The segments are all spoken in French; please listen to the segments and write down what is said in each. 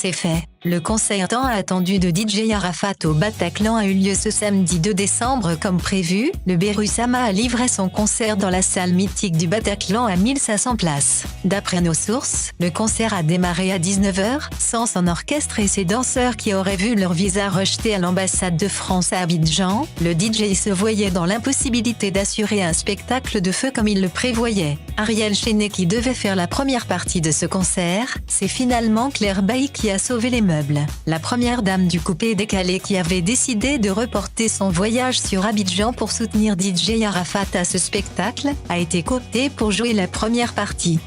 C'est fait. Le concert tant attendu de DJ Arafat au Bataclan a eu lieu ce samedi 2 décembre comme prévu. Le Berusama a livré son concert dans la salle mythique du Bataclan à 1500 places. D'après nos sources, le concert a démarré à 19h, sans son orchestre et ses danseurs qui auraient vu leur visa rejeté à l'ambassade de France à Abidjan. Le DJ se voyait dans l'impossibilité d'assurer un spectacle de feu comme il le prévoyait. Ariel Chenet qui devait faire la première partie de ce concert, c'est finalement Claire Bailly qui a sauvé les meubles. La première dame du coupé décalé qui avait décidé de reporter son voyage sur Abidjan pour soutenir DJ Arafat à ce spectacle, a été cooptée pour jouer la première partie.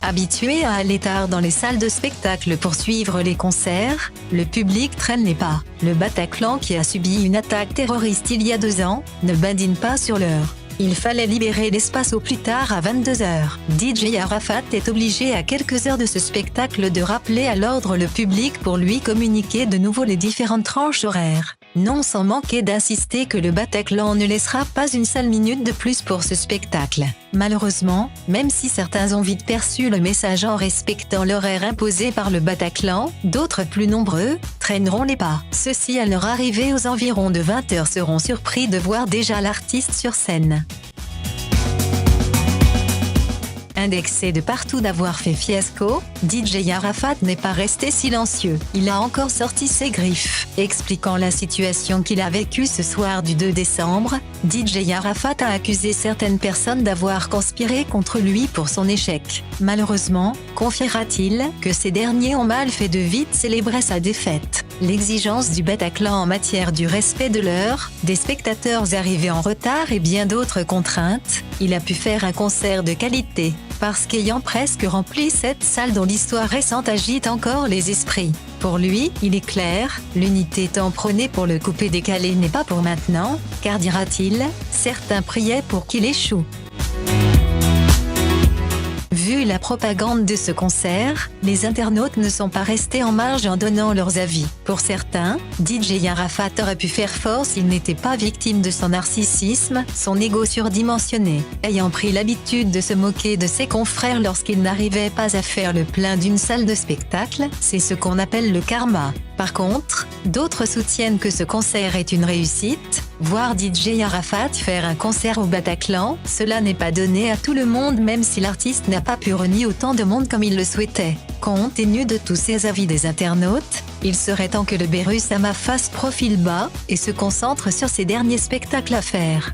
Habitué à aller tard dans les salles de spectacle pour suivre les concerts, le public traîne les pas. Le Bataclan qui a subi une attaque terroriste il y a 2 ans, ne badine pas sur l'heure. Il fallait libérer l'espace au plus tard à 22h. DJ Arafat est obligé à quelques heures de ce spectacle de rappeler à l'ordre le public pour lui communiquer de nouveau les différentes tranches horaires. Non sans manquer d'insister que le Bataclan ne laissera pas une seule minute de plus pour ce spectacle. Malheureusement, même si certains ont vite perçu le message en respectant l'horaire imposé par le Bataclan, d'autres plus nombreux traîneront les pas. Ceux-ci à leur arrivée aux environs de 20h seront surpris de voir déjà l'artiste sur scène. Indexé de partout d'avoir fait fiasco, DJ Arafat n'est pas resté silencieux. Il a encore sorti ses griffes. Expliquant la situation qu'il a vécue ce soir du 2 décembre, DJ Arafat a accusé certaines personnes d'avoir conspiré contre lui pour son échec. Malheureusement, confiera-t-il, que ces derniers ont mal fait de vite célébrer sa défaite. L'exigence du Bataclan en matière du respect de l'heure, des spectateurs arrivés en retard et bien d'autres contraintes, il a pu faire un concert de qualité. Parce qu'ayant presque rempli cette salle dont l'histoire récente agite encore les esprits. Pour lui, il est clair, l'unité tant prônée pour le coupé décalé n'est pas pour maintenant, car dira-t-il, certains priaient pour qu'il échoue. Vu la propagande de ce concert, les internautes ne sont pas restés en marge en donnant leurs avis. Pour certains, DJ Arafat aurait pu faire fort s'il n'était pas victime de son narcissisme, son ego surdimensionné. Ayant pris l'habitude de se moquer de ses confrères lorsqu'ils n'arrivaient pas à faire le plein d'une salle de spectacle, c'est ce qu'on appelle le karma. Par contre, d'autres soutiennent que ce concert est une réussite. Voir DJ Arafat faire un concert au Bataclan, cela n'est pas donné à tout le monde même si l'artiste n'a pas pu réunir autant de monde comme il le souhaitait. Compte tenu de tous ces avis des internautes, il serait temps que le Berusama fasse profil bas et se concentre sur ses derniers spectacles à faire.